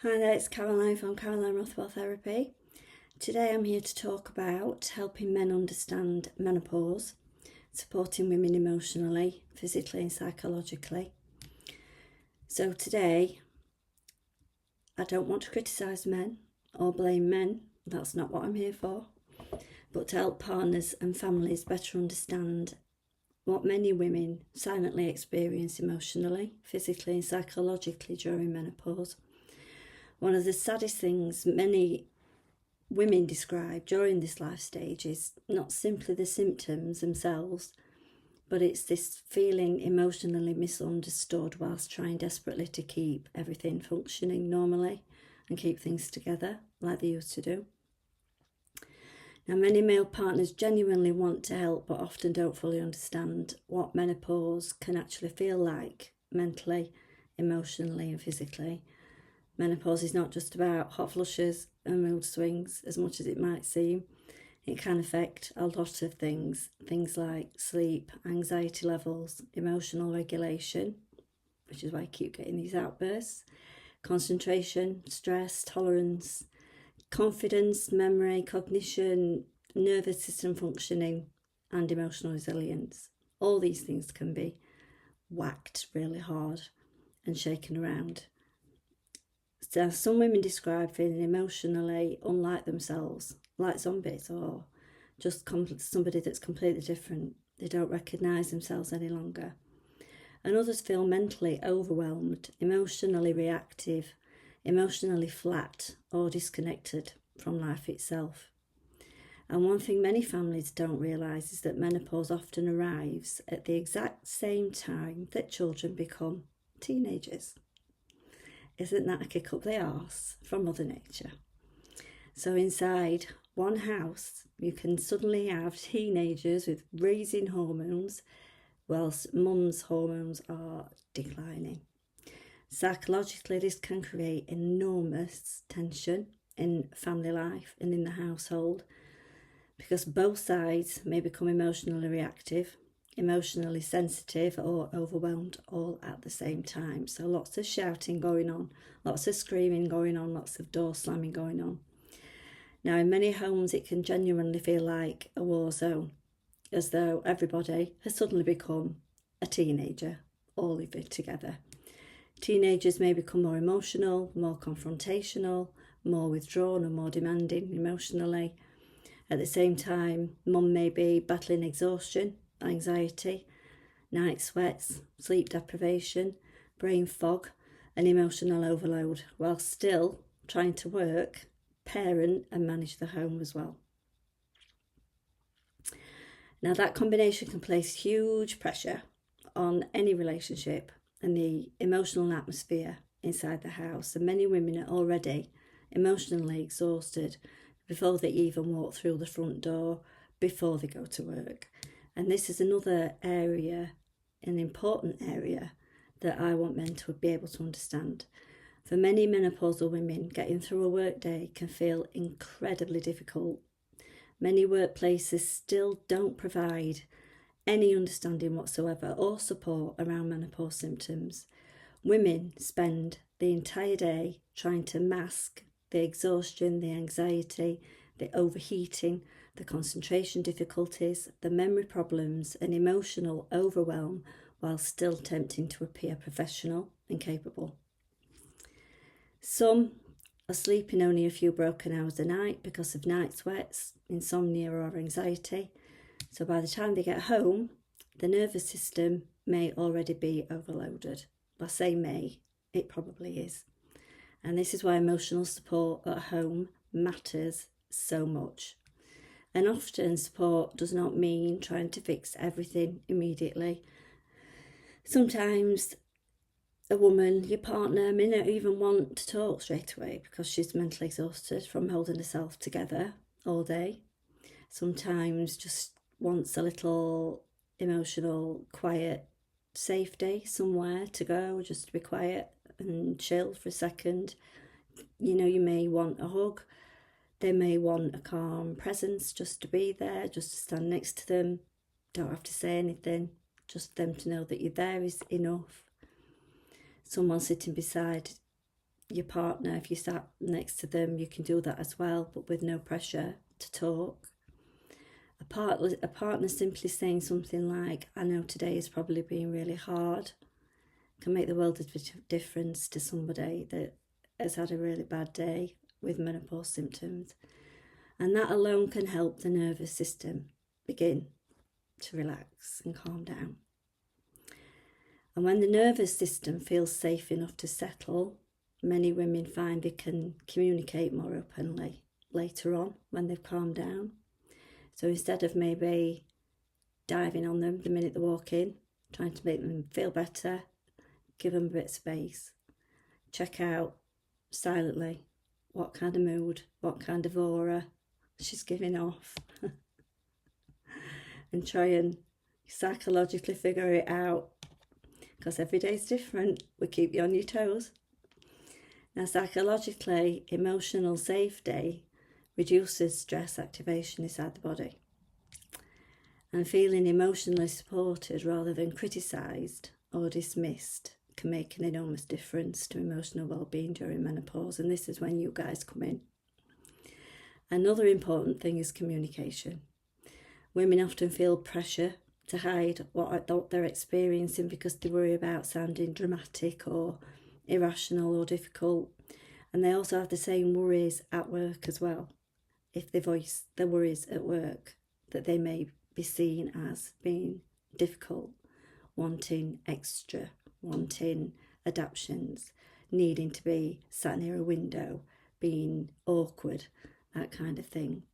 Hi there, it's Caroline from Caroline Rothwell Therapy. Today I'm here to talk about helping men understand menopause, supporting women emotionally, physically and psychologically. So today, I don't want to criticise men or blame men, that's not what I'm here for, but to help partners and families better understand what many women silently experience emotionally, physically and psychologically during menopause. One of the saddest things many women describe during this life stage is not simply the symptoms themselves, but it's this feeling emotionally misunderstood whilst trying desperately to keep everything functioning normally and keep things together like they used to do. Now, many male partners genuinely want to help but often don't fully understand what menopause can actually feel like mentally, emotionally and physically. Menopause is not just about hot flushes and mood swings as much as it might seem. It can affect a lot of things like sleep, anxiety levels, emotional regulation, which is why I keep getting these outbursts, concentration, stress, tolerance, confidence, memory, cognition, nervous system functioning, and emotional resilience. All these things can be whacked really hard and shaken around. So some women describe feeling emotionally unlike themselves, like zombies, or just somebody that's completely different. They don't recognise themselves any longer. And others feel mentally overwhelmed, emotionally reactive, emotionally flat, or disconnected from life itself. And one thing many families don't realise is that menopause often arrives at the exact same time that children become teenagers. Isn't that a kick up the arse from Mother Nature? So inside one house, you can suddenly have teenagers with raising hormones, whilst mum's hormones are declining. Psychologically, this can create enormous tension in family life and in the household, because both sides may become emotionally reactive, emotionally sensitive or overwhelmed all at the same time. So lots of shouting going on, lots of screaming going on, lots of door slamming going on. Now, in many homes, it can genuinely feel like a war zone, as though everybody has suddenly become a teenager, all living together. Teenagers may become more emotional, more confrontational, more withdrawn and more demanding emotionally. At the same time, mum may be battling exhaustion, anxiety, night sweats, sleep deprivation, brain fog and emotional overload, while still trying to work, parent and manage the home as well. Now, that combination can place huge pressure on any relationship and the emotional atmosphere inside the house, and many women are already emotionally exhausted before they even walk through the front door, before they go to work. And this is another area, an important area, that I want men to be able to understand. For many menopausal women, getting through a workday can feel incredibly difficult. Many workplaces still don't provide any understanding whatsoever or support around menopause symptoms. Women spend the entire day trying to mask the exhaustion, the anxiety, the overheating, the concentration difficulties, the memory problems and emotional overwhelm, while still attempting to appear professional and capable. Some are sleeping only a few broken hours a night because of night sweats, insomnia or anxiety. So by the time they get home, the nervous system may already be overloaded. I say may, it probably is. And this is why emotional support at home matters so much. And often support does not mean trying to fix everything immediately. Sometimes a woman, your partner, may not even want to talk straight away because she's mentally exhausted from holding herself together all day. Sometimes just wants a little emotional, quiet safety, somewhere to go, just to be quiet and chill for a second. You know, you may want a hug. They may want a calm presence, just to be there, just to stand next to them. Don't have to say anything, just them to know that you're there is enough. Someone sitting beside your partner, if you sat next to them, you can do that as well, but with no pressure to talk. A partner simply saying something like, I know today has probably been really hard, can make the world of difference to somebody that has had a really bad day with menopause symptoms. And that alone can help the nervous system begin to relax and calm down. And when the nervous system feels safe enough to settle, many women find they can communicate more openly later on when they've calmed down. So instead of maybe diving on them the minute they walk in, trying to make them feel better, give them a bit of space. Check out silently what kind of mood, what kind of aura she's giving off. And try and psychologically figure it out, because every day is different. We keep you on your toes. Now, psychologically, emotional safety reduces stress activation inside the body. And feeling emotionally supported rather than criticised or dismissed can make an enormous difference to emotional well-being during menopause. And this is when you guys come in. Another important thing is communication. Women often feel pressure to hide what they're experiencing because they worry about sounding dramatic or irrational or difficult. And they also have the same worries at work as well. If they voice their worries at work, that they may be seen as being difficult, wanting extra, wanting adaptations, needing to be sat near a window, being awkward, that kind of thing,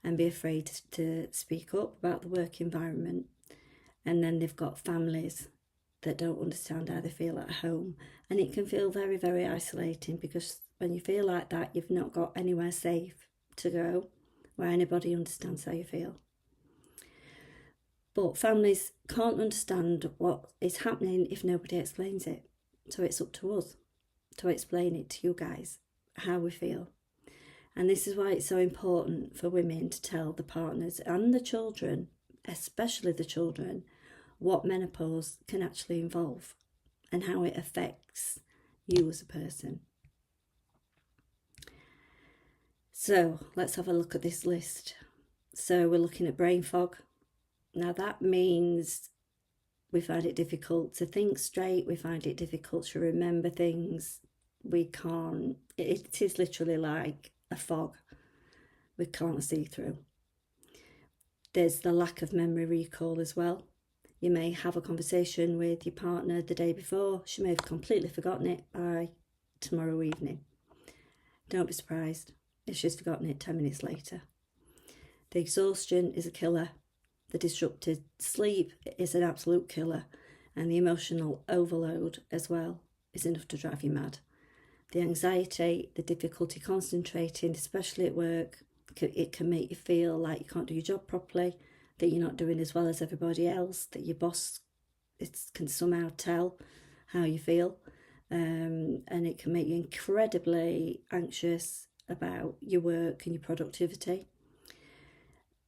and be afraid to speak up about the work environment. And then they've got families that don't understand how they feel at home, and it can feel very, very isolating, because when you feel like that, you've not got anywhere safe to go where anybody understands how you feel. But families can't understand what is happening if nobody explains it. So it's up to us to explain it to you guys, how we feel. And this is why it's so important for women to tell the partners and the children, especially the children, what menopause can actually involve and how it affects you as a person. So let's have a look at this list. So we're looking at brain fog. Now that means we find it difficult to think straight, we find it difficult to remember things, it is literally like a fog we can't see through. There's the lack of memory recall as well. You may have a conversation with your partner the day before, she may have completely forgotten it by tomorrow evening. Don't be surprised if she's forgotten it 10 minutes later. The exhaustion is a killer. The disrupted sleep is an absolute killer, and the emotional overload as well is enough to drive you mad. The anxiety, the difficulty concentrating, especially at work, it can make you feel like you can't do your job properly, that you're not doing as well as everybody else, that your boss can somehow tell how you feel, and it can make you incredibly anxious about your work and your productivity.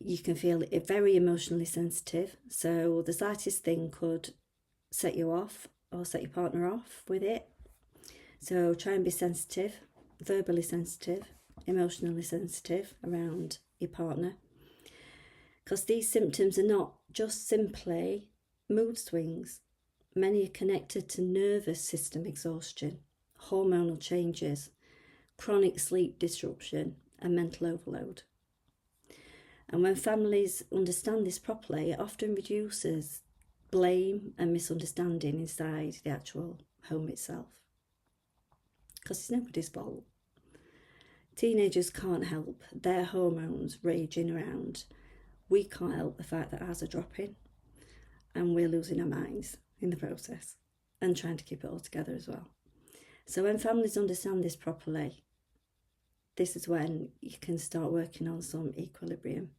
You can feel very emotionally sensitive, so the slightest thing could set you off or set your partner off with it. So try and be sensitive, verbally sensitive, emotionally sensitive around your partner, because these symptoms are not just simply mood swings. Many are connected to nervous system exhaustion, hormonal changes, chronic sleep disruption and mental overload. And when families understand this properly, it often reduces blame and misunderstanding inside the actual home itself, because it's nobody's fault. Teenagers can't help their hormones raging around. We can't help the fact that ours are dropping and we're losing our minds in the process and trying to keep it all together as well. So when families understand this properly, this is when you can start working on some equilibrium.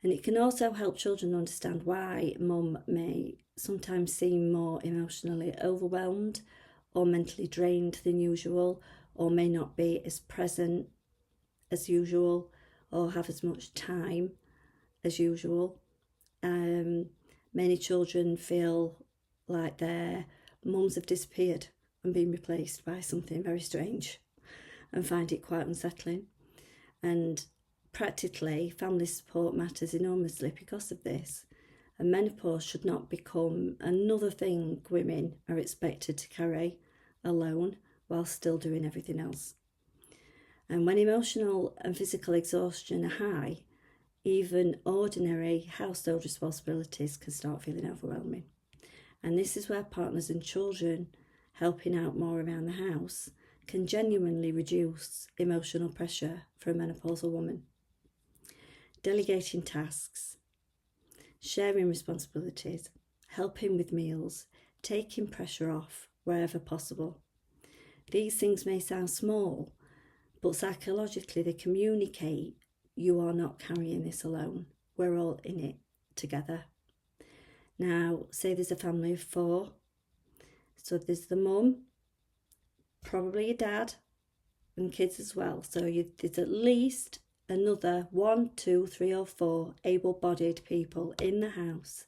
And it can also help children understand why mum may sometimes seem more emotionally overwhelmed or mentally drained than usual, or may not be as present as usual or have as much time as usual. Many children feel like their mums have disappeared and being replaced by something very strange and find it quite unsettling. And practically, family support matters enormously because of this. And menopause should not become another thing women are expected to carry alone while still doing everything else. And when emotional and physical exhaustion are high, even ordinary household responsibilities can start feeling overwhelming. And this is where partners and children helping out more around the house can genuinely reduce emotional pressure for a menopausal woman. Delegating tasks, sharing responsibilities, helping with meals, taking pressure off wherever possible. These things may sound small, but psychologically they communicate you are not carrying this alone. We're all in it together. Now, say there's a family of 4. So there's the mum, probably your dad, and kids as well. So there's at least another 1, 2, 3 or 4 able-bodied people in the house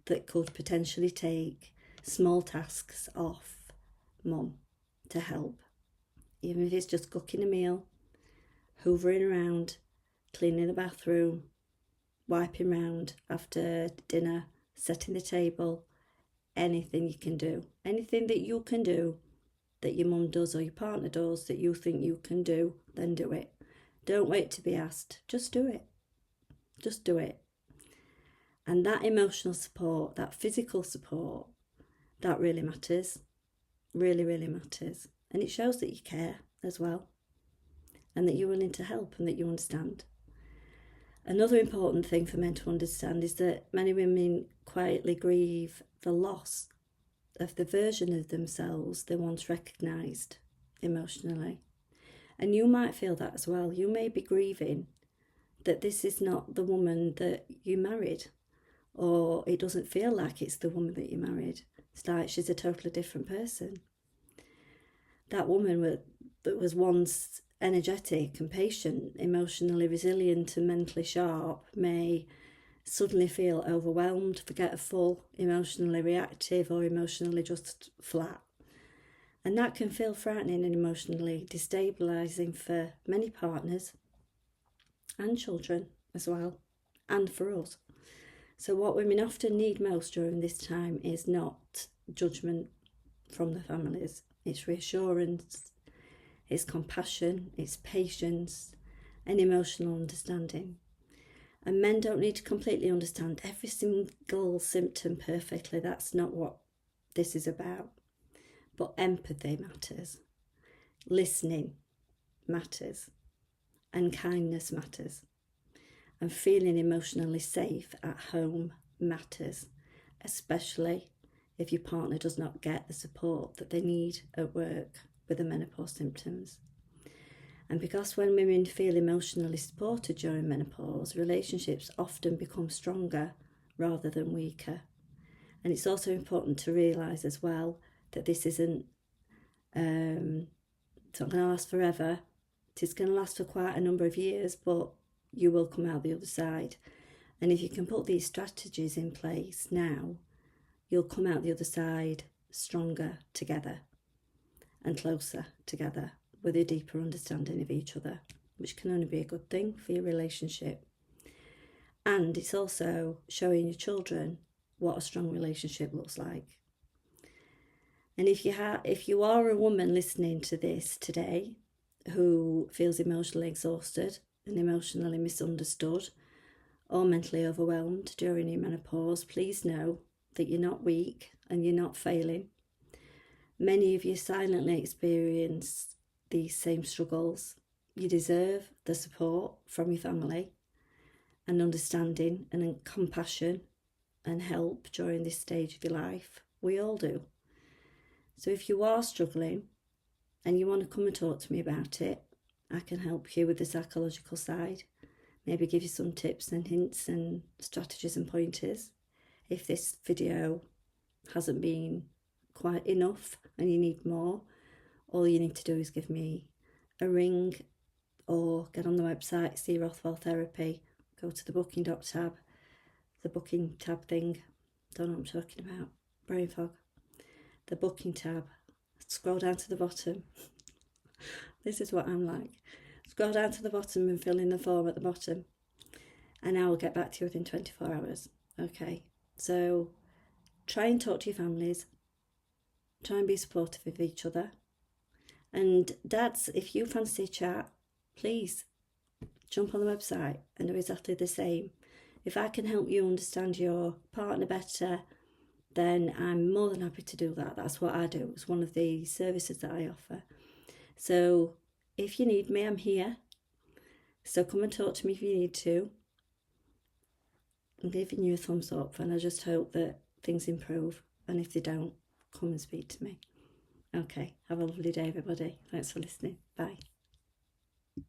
that could potentially take small tasks off mum to help. Even if it's just cooking a meal, hoovering around, cleaning the bathroom, wiping round after dinner, setting the table, anything you can do. Anything that you can do that your mum does or your partner does that you think you can do, then do it. Don't wait to be asked. Just do it. Just do it. And that emotional support, that physical support, that really matters. Really, really matters. And it shows that you care as well. And that you're willing to help and that you understand. Another important thing for men to understand is that many women quietly grieve the loss of the version of themselves they once recognised emotionally. And you might feel that as well. You may be grieving that this is not the woman that you married, or it doesn't feel like it's the woman that you married. It's like she's a totally different person. That woman that was once energetic and patient, emotionally resilient and mentally sharp may suddenly feel overwhelmed, forgetful, emotionally reactive or emotionally just flat. And that can feel frightening and emotionally destabilising for many partners and children as well, and for us. So what women often need most during this time is not judgment from the families. It's reassurance, it's compassion, it's patience and emotional understanding. And men don't need to completely understand every single symptom perfectly. That's not what this is about. But empathy matters. Listening matters. And kindness matters. And feeling emotionally safe at home matters, especially if your partner does not get the support that they need at work with the menopause symptoms. And because when women feel emotionally supported during menopause, relationships often become stronger rather than weaker. And it's also important to realise as well that this isn't it's not going to last forever. It is going to last for quite a number of years, but you will come out the other side. And if you can put these strategies in place now, you'll come out the other side stronger together and closer together with a deeper understanding of each other, which can only be a good thing for your relationship. And it's also showing your children what a strong relationship looks like. And if you are a woman listening to this today who feels emotionally exhausted and emotionally misunderstood or mentally overwhelmed during your menopause, please know that you're not weak and you're not failing. Many of you silently experience these same struggles. You deserve the support from your family and understanding and compassion and help during this stage of your life. We all do. So if you are struggling and you want to come and talk to me about it, I can help you with the psychological side, maybe give you some tips and hints and strategies and pointers. If this video hasn't been quite enough and you need more, all you need to do is give me a ring or get on the website, see Rothwell Therapy, go to the booking doc tab, the booking tab thing, don't know what I'm talking about, brain fog, the booking tab, scroll down to the bottom. This is what I'm like. Scroll down to the bottom and fill in the form at the bottom, and I will get back to you within 24 hours. Okay, so try and talk to your families, try and be supportive of each other. And dads, if you fancy a chat, please jump on the website and do exactly the same. If I can help you understand your partner better, then I'm more than happy to do that. That's what I do. It's one of the services that I offer. So if you need me, I'm here. So come and talk to me if you need to. I'm giving you a thumbs up, and I just hope that things improve. And if they don't, come and speak to me. Okay, have a lovely day, everybody. Thanks for listening. Bye.